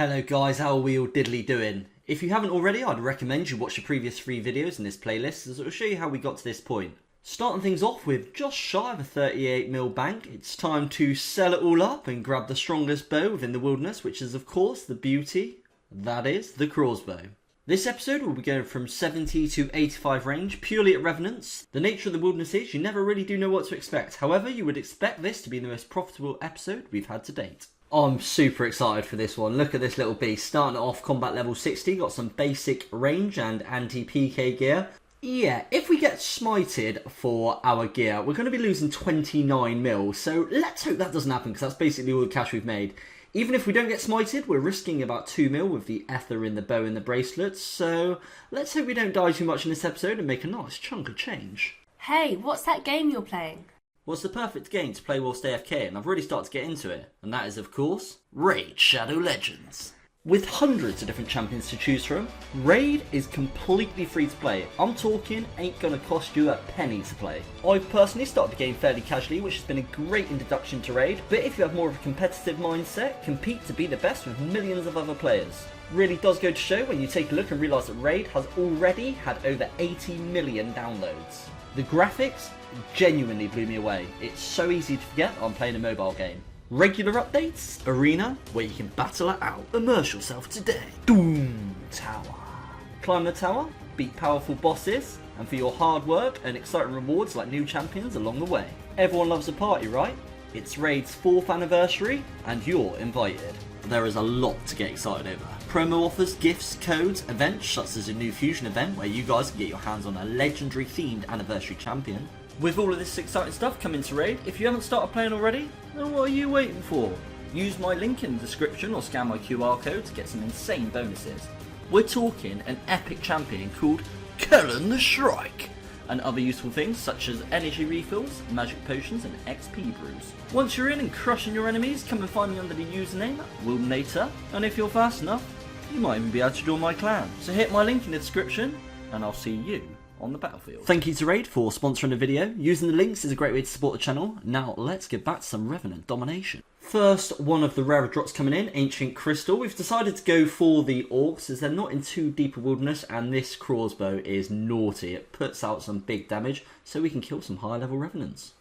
Hello guys, how are we all diddly doing? If you haven't already, I'd recommend you watch the previous 3 videos in this playlist as it will show you how we got to this point. Starting things off with just shy of a 38mm bank, it's time to sell it all up and grab the strongest bow within the wilderness, which is of course the beauty, that is the crossbow. This episode will be going from 70 to 85 range, purely at Revenants. The nature of the wilderness is you never really do know what to expect, however you would expect this to be the most profitable episode we've had to date. I'm super excited for this one. Look at this little beast. Starting it off combat level 60, got some basic range and anti-PK gear. Yeah, if we get smited for our gear, we're going to be losing 29mm, so let's hope that doesn't happen because that's basically all the cash we've made. Even if we don't get smited, we're risking about 2mm with the ether in the bow and the bracelets, so let's hope we don't die too much in this episode and make a nice chunk of change. Hey, what's that game you're playing? What's the perfect game to play whilst AFK, and I've really started to get into it, and that is of course, Raid Shadow Legends. With hundreds of different champions to choose from, Raid is completely free to play. I'm talking ain't gonna cost you a penny to play. I've personally started the game fairly casually, which has been a great introduction to Raid, but if you have more of a competitive mindset, compete to be the best with millions of other players. Really does go to show when you take a look and realise that Raid has already had over 80 million downloads. The graphics genuinely blew me away. It's so easy to forget I'm playing a mobile game. Regular updates, arena, where you can battle it out. Immerse yourself today. Doom Tower. Climb the tower, beat powerful bosses, and for your hard work earn exciting rewards like new champions along the way. Everyone loves a party, right? It's Raid's 4th anniversary, and you're invited. There is a lot to get excited over. Promo offers, gifts, codes, events such as a new fusion event where you guys can get your hands on a legendary themed anniversary champion. With all of this exciting stuff coming to Raid, if you haven't started playing already, then what are you waiting for? Use my link in the description or scan my QR code to get some insane bonuses. We're talking an epic champion called Kellen the Shrike, and other useful things such as energy refills, magic potions and XP brews. Once you're in and crushing your enemies, come and find me under the username Wildanator, and if you're fast enough, you might even be able to join my clan. So hit my link in the description and I'll see you on the battlefield. Thank you to Raid for sponsoring the video. Using the links is a great way to support the channel. Now let's get back to some Revenant domination. First one of the rarer drops coming in, Ancient Crystal. We've decided to go for the Orcs as they're not in too deep a wilderness, and this crossbow is naughty. It puts out some big damage so we can kill some high level Revenants.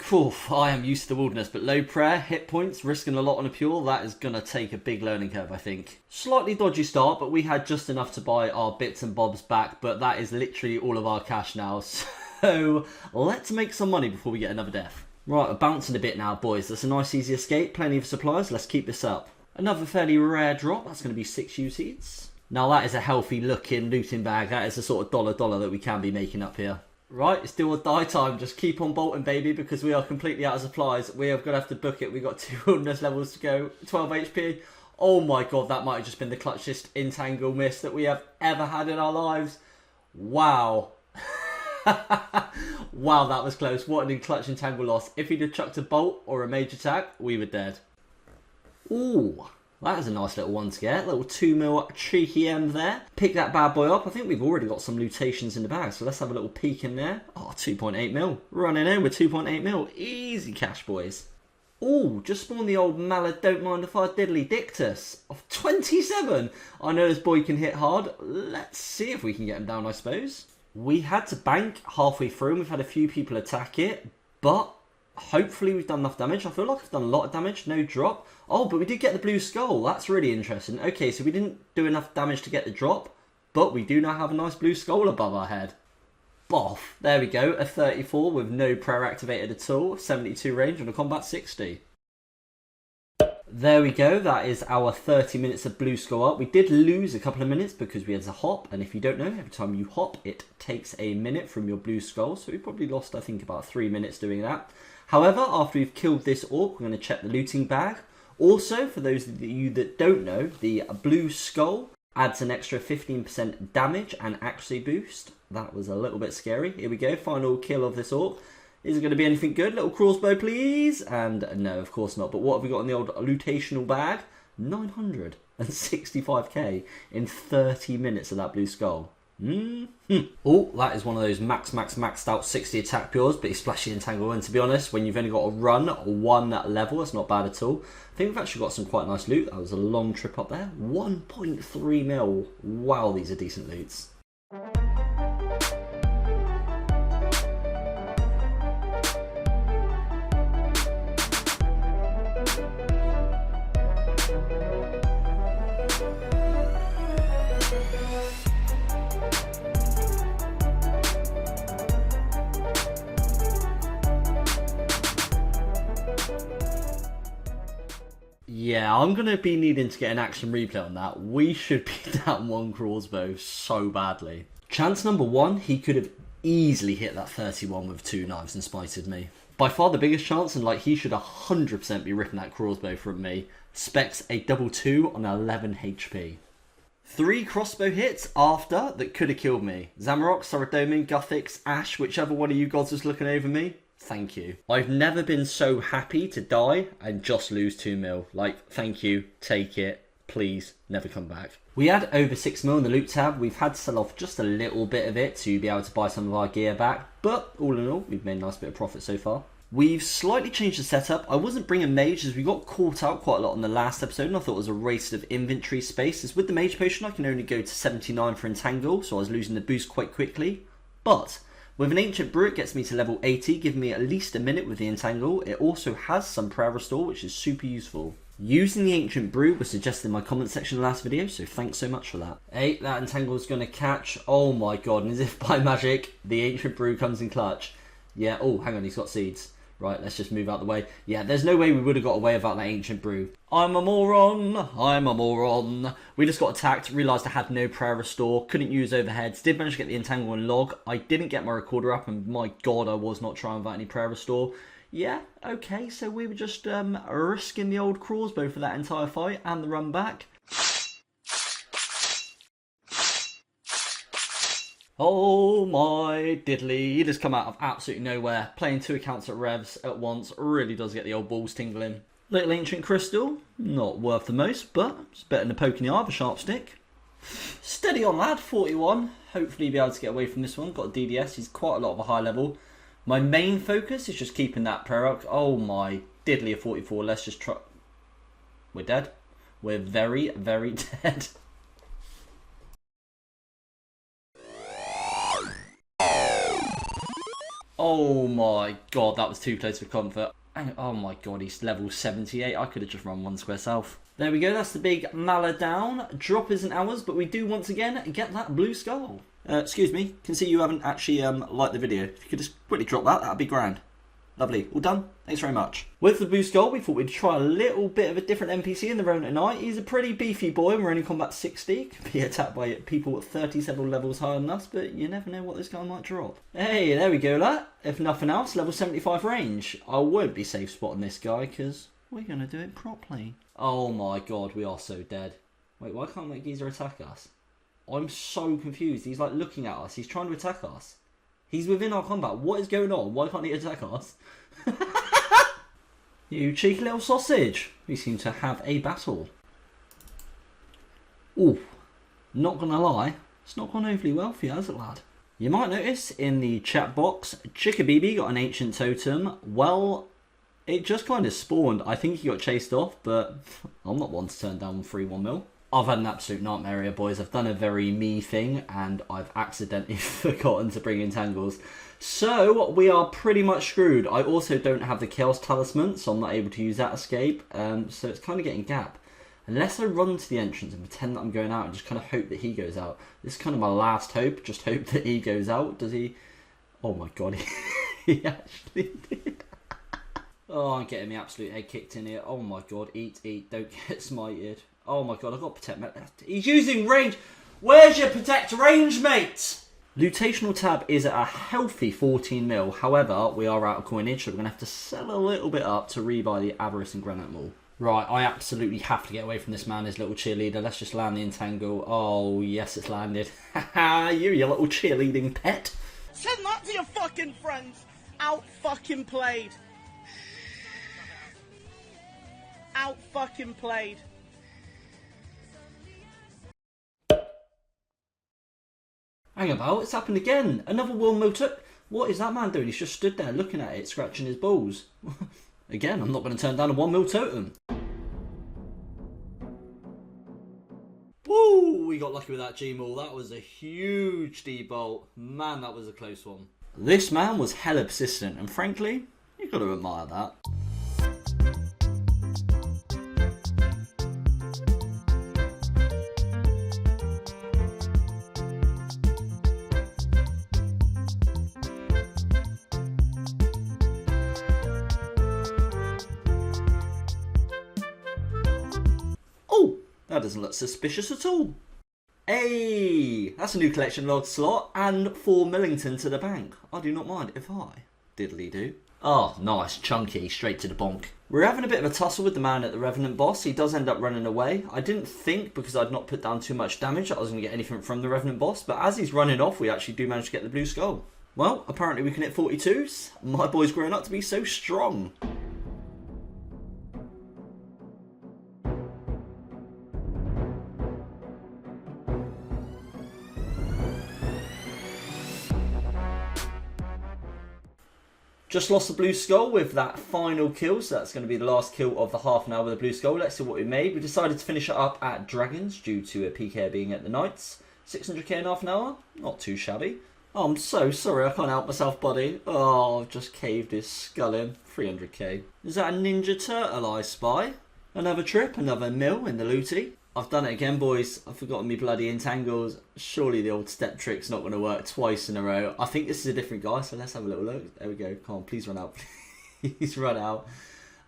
Oof, I am used to the wilderness, but low prayer, hit points, risking a lot on a pure, that is going to take a big learning curve, I think. Slightly dodgy start, but we had just enough to buy our bits and bobs back, but that is literally all of our cash now, so let's make some money before we get another death. Right, we're bouncing a bit now, boys. That's a nice easy escape, plenty of supplies, let's keep this up. Another fairly rare drop, that's going to be 6 U-seeds. Now that is a healthy looking looting bag, that is the sort of dollar that we can be making up here. Right, it's do or die time. Just keep on bolting, baby, because we are completely out of supplies. We are going to have to book it. We've got 2 wilderness levels to go. 12 HP. Oh my god, that might have just been the clutchest entangle miss that we have ever had in our lives. Wow. Wow, that was close. What an clutch entangle loss. If he'd have chucked a bolt or a mage attack, we were dead. Ooh. That is a nice little one to get. Little 2mm cheeky M there. Pick that bad boy up. I think we've already got some lutations in the bag, so let's have a little peek in there. Oh, 2.8mm. Running in with 2.8mm. Easy cash, boys. Oh, just spawned the old Mallet Don't Mind If I Diddly Dictus of 27. I know this boy can hit hard. Let's see if we can get him down, I suppose. We had to bank halfway through and we've had a few people attack it, but hopefully we've done enough damage. I feel like I've done a lot of damage, no drop. Oh, but we did get the blue skull. That's really interesting. Okay, so we didn't do enough damage to get the drop, but we do now have a nice blue skull above our head. Boff. There we go. A 34 with no prayer activated at all. 72 range on a combat 60. There we go, that is our 30 minutes of blue skull up. We did lose a couple of minutes because we had to hop, and if you don't know, every time you hop, it takes a minute from your blue skull, so we probably lost, I think, about 3 minutes doing that. However, after we've killed this orc, we're going to check the looting bag. Also, for those of you that don't know, the blue skull adds an extra 15% damage and accuracy boost. That was a little bit scary. Here we go, final kill of this orc. Is it going to be anything good? Little crossbow, please. And no, of course not. But what have we got in the old lootational bag? 965k in 30 minutes of that blue skull. Oh, that is one of those maxed out 60 attack pures, but he's splashy entangle. And to be honest, when you've only got to run one level, it's not bad at all. I think we've actually got some quite nice loot. That was a long trip up there. 1.3 mil. Wow, these are decent loots. Yeah, I'm going to be needing to get an action replay on that. We should be down one crossbow so badly. Chance number one, he could have easily hit that 31 with 2 knives and spited me. By far the biggest chance, and like he should 100% be ripping that crossbow from me. Specs a double 2 on 11 HP. 3 crossbow hits after that could have killed me. Zamarok, Saradomin, Guthix, Ash, whichever one of you gods was looking over me. Thank you. I've never been so happy to die and just lose 2 mil. Like, thank you, take it, please, never come back. We had over 6 mil in the loot tab. We've had to sell off just a little bit of it to be able to buy some of our gear back. But all in all, we've made a nice bit of profit so far. We've slightly changed the setup. I wasn't bringing mage as we got caught out quite a lot in the last episode and I thought it was a waste of inventory space. As with the mage potion, I can only go to 79 for entangle, so I was losing the boost quite quickly. But with an ancient brew, it gets me to level 80, giving me at least a minute with the entangle. It also has some prayer restore, which is super useful. Using the ancient brew was suggested in my comment section in the last video, so thanks so much for that. Hey, that entangle is going to catch. Oh my god, and as if by magic, the ancient brew comes in clutch. Yeah, oh, hang on, he's got seeds. Right, let's just move out the way. Yeah, there's no way we would have got away without that ancient brew. I'm a moron, I'm a moron. We just got attacked, realised I had no prayer restore, couldn't use overheads, did manage to get the entangle and log. I didn't get my recorder up and my god, I was not trying without any prayer restore. Yeah, okay, so we were just risking the old crossbow for that entire fight and the run back. Oh my diddly, he just come out of absolutely nowhere. Playing 2 accounts at Revs at once really does get the old balls tingling. Little ancient crystal, not worth the most, but it's better than a poke in the eye of a sharp stick. Steady on lad, 41. Hopefully you'll be able to get away from this one. Got a DDS, he's quite a lot of a high level. My main focus is just keeping that prayer up. Oh my diddly, a 44, let's just try. We're dead. We're very, very dead. Oh my god, that was too close for comfort. Oh my god, he's level 78. I could have just run 1 square south. There we go, that's the big Mala down. Drop isn't ours, but we do once again get that blue skull. Excuse me, can see you haven't actually liked the video. If you could just quickly drop that, that'd be grand. Lovely, all done? Thanks very much. With the blue skull, we thought we'd try a little bit of a different NPC in the Revenant tonight. He's a pretty beefy boy, and we're only combat 60. Could be attacked by people 30 several levels higher than us, but you never know what this guy might drop. Hey, there we go, lad. If nothing else, level 75 range. I won't be safe spotting this guy, because we're going to do it properly. Oh my god, we are so dead. Wait, why can't that geezer attack us? I'm so confused. He's like looking at us. He's trying to attack us. He's within our combat. What is going on? Why can't he attack us? You cheeky little sausage. We seem to have a battle. Ooh, not gonna lie, it's not gone overly well for you, has it, lad? You might notice in the chat box, Chickababy got an ancient totem. Well, it just kind of spawned. I think he got chased off, but I'm not one to turn down 3-1 mil. I've had an absolute nightmare here, boys. I've done a very me thing, and I've accidentally forgotten to bring entangles. So, we are pretty much screwed. I also don't have the Chaos Talisman, so I'm not able to use that escape. So it's kind of getting gap. Unless I run to the entrance and pretend that I'm going out and just kind of hope that he goes out. This is kind of my last hope. Just hope that he goes out. Does he? Oh my god, he actually did. Oh, I'm getting my absolute head kicked in here. Oh my god, eat, don't get smited. Oh my god, I've got protect. He's using range. Where's your protect range, mate? Lutational tab is at a healthy 14 mil. However, we are out of coinage, so we're going to have to sell a little bit up to rebuy the Avarice and Granite Maul. Right, I absolutely have to get away from this man, his little cheerleader. Let's just land the entangle. Oh, yes, it's landed. Haha, you little cheerleading pet. Send that to your fucking friends. Out fucking played. Out fucking played. Hang about, it's happened again. Another world motor. What is that man doing? He's just stood there looking at it, scratching his balls. Again, I'm not going to turn down a 1 mil totem. Woo! We got lucky with that G-Maul. That was a huge D-bolt. Man, that was a close one. This man was hella persistent, and frankly, you've got to admire that. That doesn't look suspicious at all. Hey, that's a new collection log slot and 4 Millington to the bank. I do not mind if I diddly do. Oh, nice, chunky, straight to the bonk. We're having a bit of a tussle with the man at the Revenant boss. He does end up running away. I didn't think, because I'd not put down too much damage, that I was going to get anything from the Revenant boss. But as he's running off, we actually do manage to get the blue skull. Well, apparently we can hit 42s. My boy's grown up to be so strong. Just lost the blue skull with that final kill, so that's going to be the last kill of the half an hour with the blue skull. Let's see what we made. We decided to finish it up at Dragons due to a PK being at the Knights. 600k in half an hour, not too shabby. Oh, I'm so sorry, I can't help myself, buddy. Oh, I've just caved his skull in. 300k. Is that a Ninja Turtle I spy? Another trip, another mill in the looty. I've done it again, boys. I've forgotten me bloody entangles. Surely the old step trick's not going to work twice in a row. I think this is a different guy, so let's have a little look. There we go. Come on, please run out. Please run out.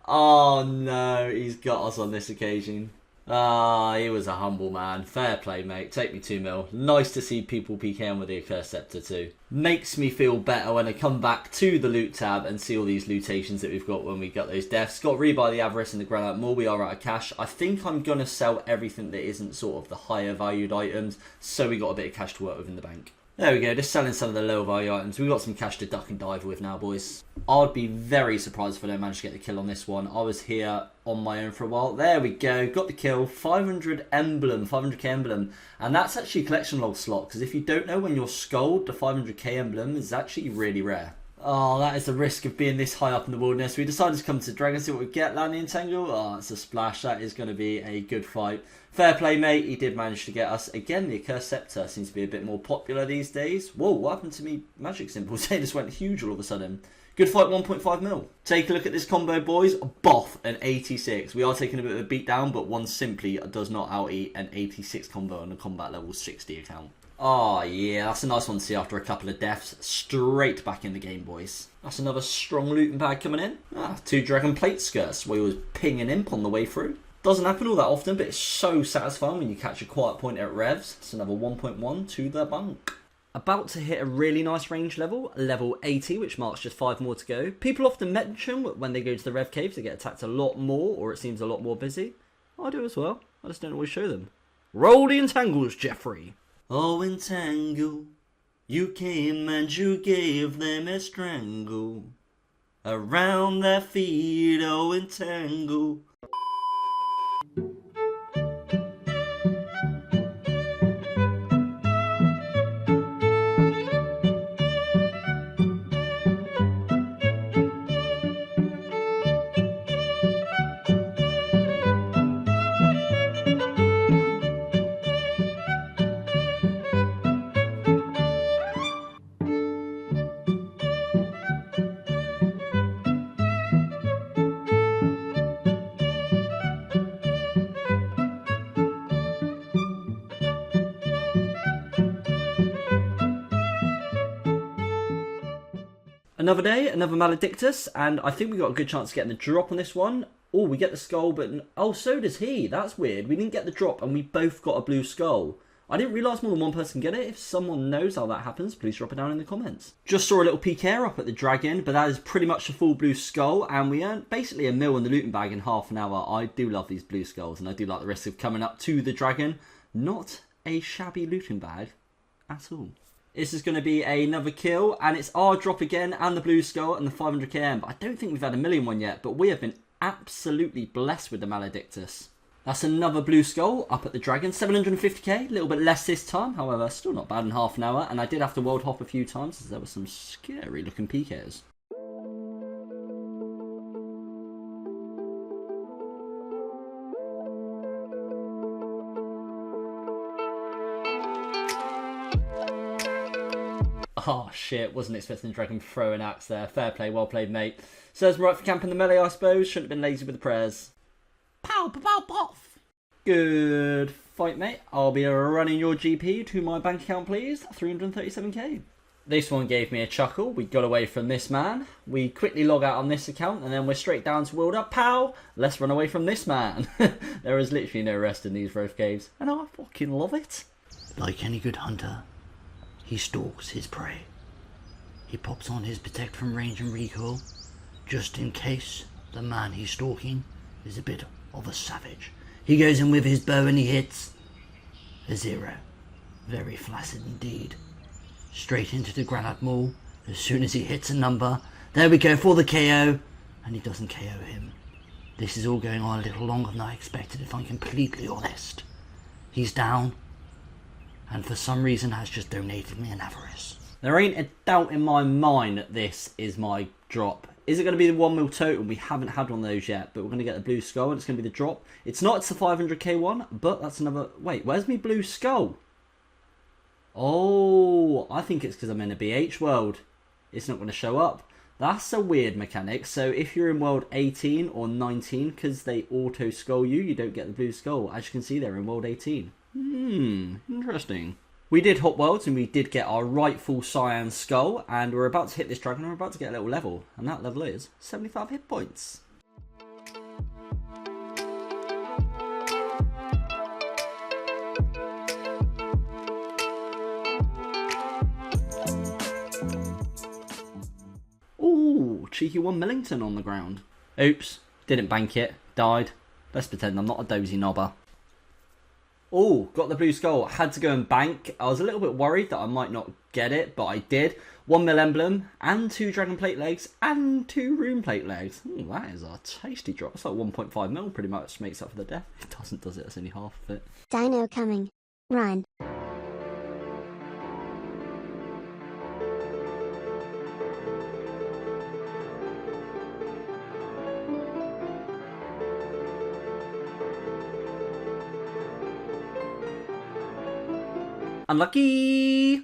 Oh, no. He's got us on this occasion. Ah, he was a humble man. Fair play, mate. Take me 2 mil. Nice to see people PKing with the Accursed Scepter too. Makes me feel better when I come back to the loot tab and see all these lootations that we've got when we got those deaths. Got rebuy the Avarice and the Granite Maul. We are out of cash. I think I'm going to sell everything that isn't sort of the higher valued items, so we got a bit of cash to work with in the bank. There we go, just selling some of the lower value items. We've got some cash to duck and dive with now, boys. I'd be very surprised if I don't manage to get the kill on this one. I was here on my own for a while. There we go, got the kill. 500 emblem, 500k emblem. And that's actually a collection log slot, because if you don't know, when you're skulled, the 500k emblem is actually really rare. Oh, that is the risk of being this high up in the wilderness. We decided to come to Dragon, see what we get. Landing Entangle. Oh, it's a splash. That is going to be a good fight. Fair play, mate. He did manage to get us. Again, the Accursed Scepter seems to be a bit more popular these days. Whoa, what happened to me? Magic symbols. They just went huge all of a sudden. Good fight, 1.5 mil. Take a look at this combo, boys. Boff, an 86. We are taking a bit of a beat down, but one simply does not out-eat an 86 combo on a combat level 60 account. Oh yeah, that's a nice one to see after a couple of deaths. Straight back in the game, boys. That's another strong looting bag coming in. 2 Dragon Plate Skirts, where he was pinging imp on the way through. Doesn't happen all that often, but it's so satisfying when you catch a quiet point at Revs. It's another 1.1 to the bank. About to hit a really nice range level, level 80, which marks just 5 more to go. People often mention when they go to the Rev Caves, they get attacked a lot more, or it seems a lot more busy. I do as well. I just don't always show them. Roll the entangles, Jeffrey. Oh, entangle, you came and you gave them a strangle. Around their feet, oh, entangle. Another day, another Maledictus, and I think we got a good chance of getting the drop on this one. Oh, we get the skull, but oh, so does he. That's weird. We didn't get the drop, and we both got a blue skull. I didn't realise more than one person get it. If someone knows how that happens, please drop it down in the comments. Just saw a little PK up at the dragon, but that is pretty much a full blue skull, and we earned basically a mil in the looting bag in half an hour. I do love these blue skulls, and I do like the risk of coming up to the dragon. Not a shabby looting bag at all. This is going to be another kill, and it's our drop again, and the blue skull, and the 500km. But I don't think we've had a million one yet, but we have been absolutely blessed with the Maledictus. That's another blue skull up at the dragon, 750k, a little bit less this time, however, still not bad in half an hour, and I did have to world hop a few times, as there were some scary looking PKs. Oh shit, wasn't expecting the dragon to throw an axe there. Fair play, well played, mate. Serves me right for camping the melee, I suppose. Shouldn't have been lazy with the prayers. Pow, pow, pow, poff. Good fight, mate. I'll be running your GP to my bank account, please. 337k. This one gave me a chuckle. We got away from this man. We quickly log out on this account, and then we're straight down to Wilder. Pow! Let's run away from this man. There is literally no rest in these road caves, and I fucking love it. Like any good hunter, he stalks his prey. He pops on his protect from range and recoil, just in case the man he's stalking is a bit of a savage. He goes in with his bow and he hits a 0. Very flaccid indeed. Straight into the granite maul. As soon as he hits a number, there we go for the KO, and he doesn't KO him. This is all going on a little longer than I expected, if I'm completely honest. He's down, and for some reason has just donated me an avarice. There ain't a doubt in my mind that this is my drop. Is it going to be the 1 mil total? We haven't had one of those yet, but we're going to get the blue skull, and it's going to be the drop. It's not, it's the 500k one, but that's another... Wait, where's my blue skull? Oh, I think it's because I'm in a BH world. It's not going to show up. That's a weird mechanic. So if you're in world 18 or 19, because they auto skull you, you don't get the blue skull. As you can see, they're in world 18. Interesting. We did hot worlds, and we did get our rightful cyan skull, and we're about to hit this dragon, and we're about to get a little level, and that level is 75 hit points. Ooh, cheeky one Millington on the ground. Oops, didn't bank it, died. Let's pretend I'm not a dozy knobber. Oh, got the blue skull. Had to go and bank. I was a little bit worried that I might not get it, but I did. 1 mil emblem, and 2 dragon plate legs, and 2 rune plate legs. Ooh, that is a tasty drop. It's like 1.5 mil pretty much makes up for the death. It doesn't, does it? It's only half of it. Dino coming. Run. Unlucky!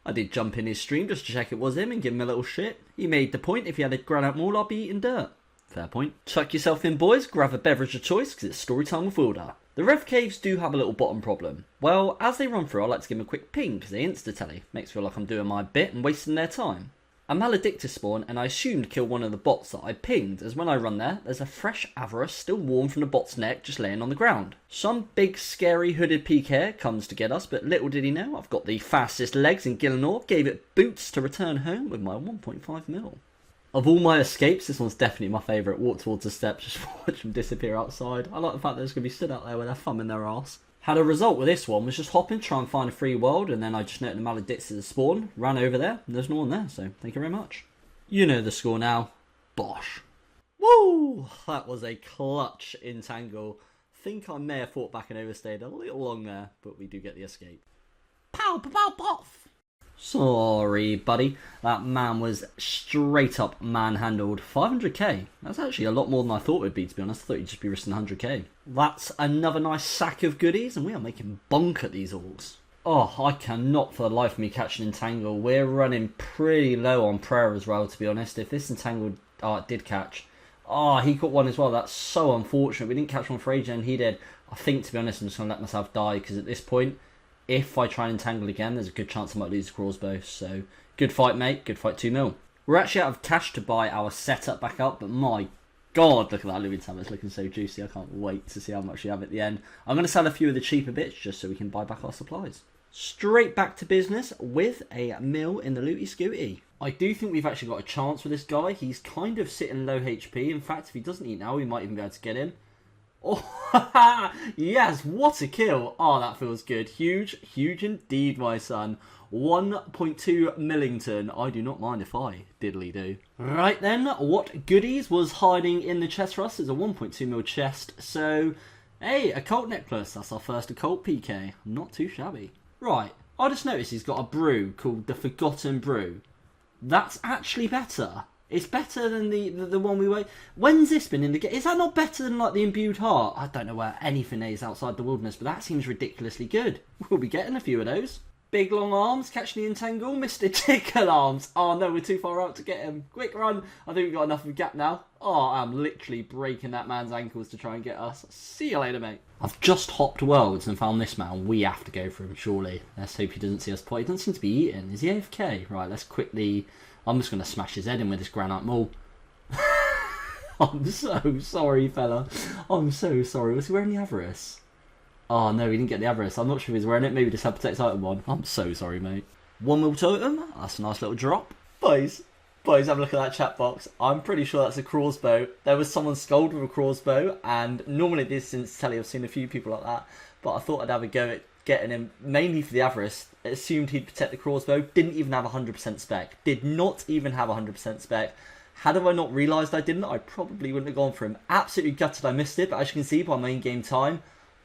I did jump in his stream just to check it was him and give him a little shit. He made the point, if he had a granite maul, I'd be eating dirt. Fair point. Chuck yourself in, boys, grab a beverage of choice, because it's story time with Wilder. The Rev Caves do have a little bottom problem. Well, as they run through, I like to give them a quick ping, because they insta-telly. Makes me feel like I'm doing my bit and wasting their time. A Maledictus spawn, and I assumed kill one of the bots that I pinged, as when I run there, there's a fresh avarice still warm from the bot's neck just laying on the ground. Some big scary hooded PK comes to get us, but little did he know I've got the fastest legs in Gillinor, gave it boots to return home with my 1.5 mil. Of all my escapes, this one's definitely my favourite. Walk towards the steps, just watch them disappear outside. I like the fact that it's going to be stood out there with their thumb in their arse. Had a result with this one, was just hopping, try and find a free world, and then I just noted the Maledictus as a spawn, ran over there, and there's no one there, so thank you very much. You know the score now. Bosh. Woo! That was a clutch entangle. Think I may have fought back and overstayed a little long there, but we do get the escape. Pow, pow, pow, poff. Sorry, buddy. That man was straight up manhandled. 500k. That's actually a lot more than I thought it would be, to be honest. I thought you'd just be risking 100k. That's another nice sack of goodies, and we are making bonk at these orcs. Oh, I cannot for the life of me catch an entangle. We're running pretty low on prayer as well, to be honest. If this entangle it did catch. Oh, he caught one as well. That's so unfortunate. We didn't catch one for ages, and he did. I think, to be honest, I'm just going to let myself die, because at this point, if I try and entangle again, there's a good chance I might lose the crossbow. So, good fight, mate. Good fight, 2 mil. We're actually out of cash to buy our setup back up, but my god, look at that living tab. It's looking so juicy. I can't wait to see how much we have at the end. I'm going to sell a few of the cheaper bits just so we can buy back our supplies. Straight back to business with a mill in the Looty Scooty. I do think we've actually got a chance with this guy. He's kind of sitting low HP. In fact, if he doesn't eat now, we might even be able to get him. Oh, yes, what a kill. Oh, that feels good. Huge, huge indeed, my son. 1.2 Millington. I do not mind if I diddly do. Right then, what goodies was hiding in the chest for us? It's a 1.2 mil chest. So, hey, occult necklace. That's our first occult PK. Not too shabby. Right, I just noticed he's got a brew called the Forgotten Brew. That's actually better. It's better than the one we wait. When's this been in the game? Is that not better than like the Imbued Heart? I don't know where anything is outside the wilderness, but that seems ridiculously good. We'll be getting a few of those. Big long arms, catch the entangle, Mr. Tickle arms. Oh no, we're too far out to get him. Quick run. I think we've got enough of a gap now. Oh, I'm literally breaking that man's ankles to try and get us. See you later, mate. I've just hopped worlds and found this man. We have to go for him, surely. Let's hope he doesn't see us play. He doesn't seem to be eating. Is he AFK? Right, let's quickly... I'm just going to smash his head in with this granite maul. I'm so sorry, fella. I'm so sorry. Was he wearing the Avarice? Oh, no, he didn't get the Avarice. I'm not sure if he's wearing it. Maybe just had Protect Item one. I'm so sorry, mate. 1 mil totem. That's a nice little drop. Boys, have a look at that chat box. I'm pretty sure that's a crossbow. There was someone scolded with a crossbow, and normally this since telly I've seen a few people like that, but I thought I'd have a go at getting him, mainly for the Avarice. Assumed he'd protect the crossbow. Didn't even have 100% spec. Did not even have 100% spec. Had I not realised I didn't, I probably wouldn't have gone for him. Absolutely gutted I missed it, but as you can see by main game time,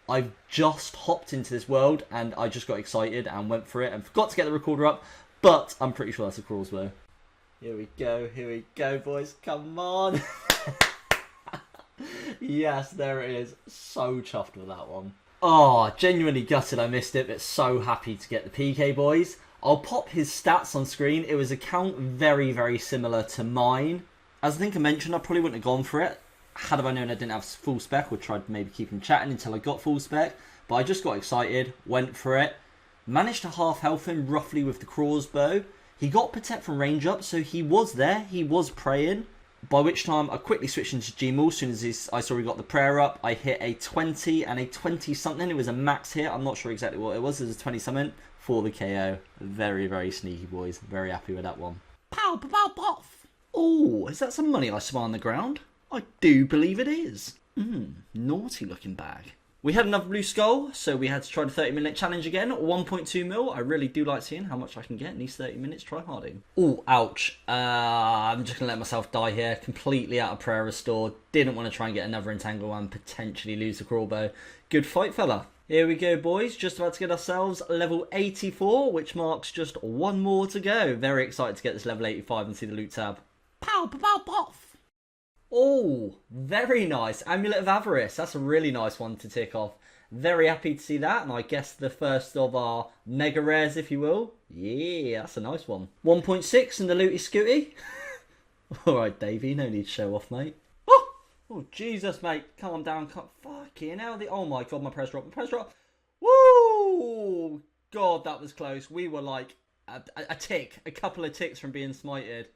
I've just hopped into this world and I just got excited and went for it and forgot to get the recorder up, but I'm pretty sure that's a crossbow. Here we go, boys. Come on. Yes, there it is. So chuffed with that one. Oh, genuinely gutted I missed it, but so happy to get the PK, boys. I'll pop his stats on screen. It was a count very, very similar to mine. As I think I mentioned, I probably wouldn't have gone for it. Had I known I didn't have full spec, would try to maybe keep him chatting until I got full spec. But I just got excited, went for it. Managed to half health him roughly with the crossbow. He got protect from range up, so he was there. He was praying. By which time I quickly switched into Gmaul. As soon as I saw he got the prayer up, I hit a 20 and a 20 something. It was a max hit. I'm not sure exactly what it was. It was a 20 something for the KO. Very, very sneaky, boys. Very happy with that one. Pow, pow, pow, poff. Oh, is that some money I saw on the ground? I do believe it is. Naughty looking bag. We had another blue skull, so we had to try the 30-minute challenge again. 1.2 mil. I really do like seeing how much I can get in these 30 minutes tryharding. Oh, ouch. I'm just going to let myself die here. Completely out of prayer restore. Didn't want to try and get another entangle and potentially lose the crawlbow. Good fight, fella. Here we go, boys. Just about to get ourselves level 84, which marks just one more to go. Very excited to get this level 85 and see the loot tab. Pow, pow, pow, poff. Oh, very nice. Amulet of Avarice. That's a really nice one to tick off. Very happy to see that. And I guess the first of our mega rares, if you will. Yeah, that's a nice one. 1.6 in the Looty Scooty. Alright, Davey. No need to show off, mate. Oh, Jesus, mate. Calm down. Fucking hell. Oh, my God. My press drop. Woo! God, that was close. We were like a tick. A couple of ticks from being smited.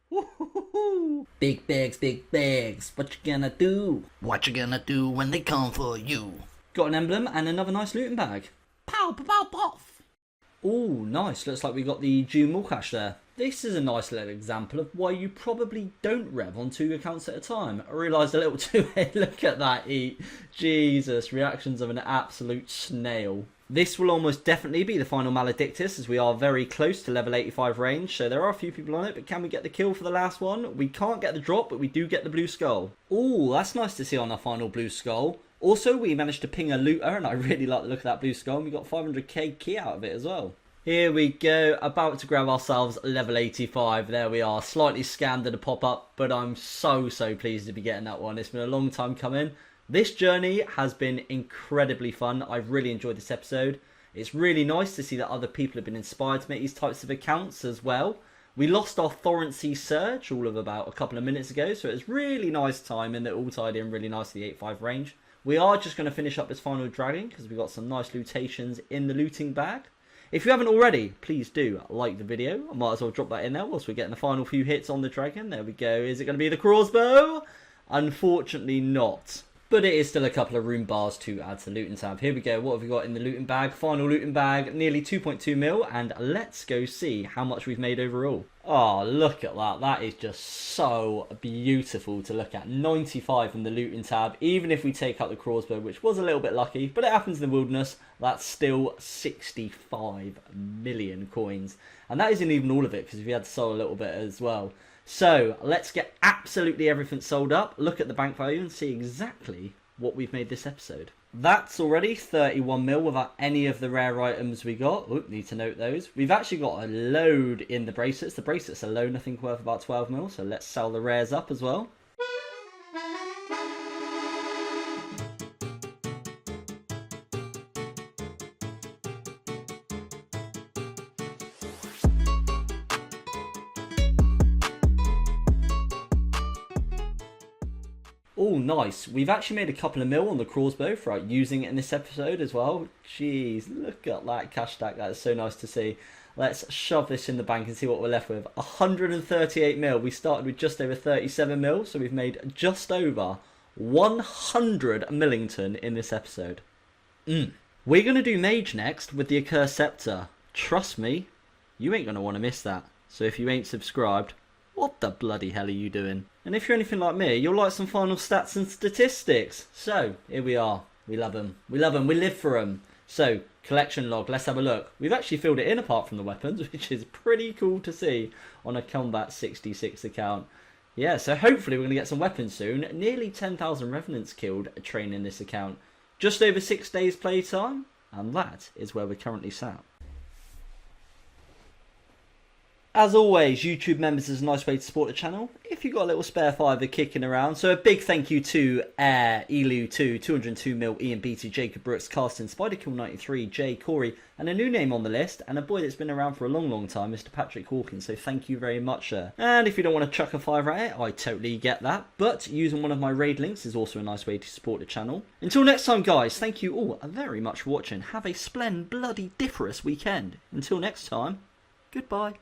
Woo-hoo-hoo-hoo. Big bags, what you gonna do? What you gonna do when they come for you? Got an emblem and another nice looting bag. Pow, pow, pow, poff. Oh, nice. Looks like we got the June cash there. This is a nice little example of why you probably don't rev on 2 accounts at a time. I realised a little too late. Look at that eat. Jesus, reactions of an absolute snail. This will almost definitely be the final Maledictus, as we are very close to level 85 range, so there are a few people on it, but can we get the kill for the last one? We can't get the drop, but we do get the blue skull. Oh, that's nice to see on our final blue skull. Also, we managed to ping a looter, and I really like the look of that blue skull, and we got 500k key out of it as well. Here we go, about to grab ourselves level 85. There we are, slightly scammed at a pop-up, but I'm so pleased to be getting that one. It's been a long time coming. This journey has been incredibly fun. I've really enjoyed this episode. It's really nice to see that other people have been inspired to make these types of accounts as well. We lost our Thorency Surge all of about a couple of minutes ago, so it's really nice timing that all tied in really nicely 85 range. We are just going to finish up this final dragon because we've got some nice lootations in the looting bag. If you haven't already, please do like the video. I might as well drop that in there whilst we're getting the final few hits on the dragon. There we go. Is it going to be the crossbow? Unfortunately not. But it is still a couple of rune bars to add to looting tab. Here we go. What have we got in the looting bag? Final looting bag, nearly 2.2 mil. And let's go see how much we've made overall. Oh, look at that. That is just so beautiful to look at. 95 in the looting tab. Even if we take out the crossbow, which was a little bit lucky, but it happens in the wilderness, that's still 65 million coins. And that isn't even all of it, because we had to sell a little bit as well. So let's get absolutely everything sold up, look at the bank value and see exactly what we've made this episode. That's already 31 mil without any of the rare items we got. Oop, need to note those. We've actually got a load in the bracelets. The bracelets alone I think worth about 12 mil, so let's sell the rares up as well. Oh, nice. We've actually made a couple of mil on the crossbow for using it in this episode as well. Jeez, look at that cash stack. That is so nice to see. Let's shove this in the bank and see what we're left with. 138 mil. We started with just over 37 mil, so we've made just over 100 Millington in this episode. We're going to do Mage next with the Accursed Scepter. Trust me, you ain't going to want to miss that. So if you ain't subscribed, what the bloody hell are you doing? And if you're anything like me, you'll like some final stats and statistics. So, here we are. We love them. We love them. We live for them. So, collection log. Let's have a look. We've actually filled it in apart from the weapons, which is pretty cool to see on a Combat 66 account. Yeah, so hopefully we're going to get some weapons soon. Nearly 10,000 Revenants killed training this account. Just over 6 days playtime. And that is where we're currently sat. As always, YouTube members is a nice way to support the channel if you've got a little spare fiver kicking around. So a big thank you to Elu2, 202 mil, Ian Beatty, Jacob Brooks, Carsten, Spiderkill93, Jay, Corey, and a new name on the list, and a boy that's been around for a long time, Mr. Patrick Hawkins. So thank you very much, sir. And if you don't want to chuck a fiver at it, I totally get that. But using one of my raid links is also a nice way to support the channel. Until next time, guys, thank you all very much for watching. Have a bloody differous weekend. Until next time, goodbye.